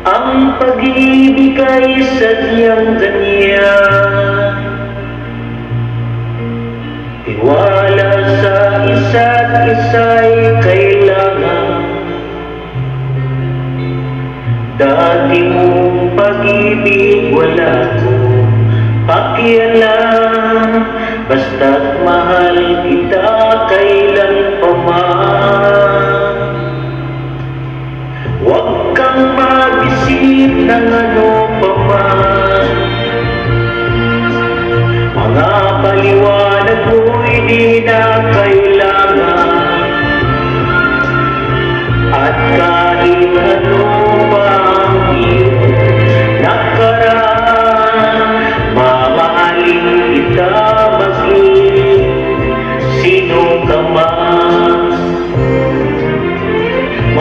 Ang pag-ibig ay sadyang ganyan, tiwala sa isa't isa'y kailangan. Dati mong pag-ibig wala kong pakialam, basta't mahal kita kailan pa man. Huwag kang mag-isip ng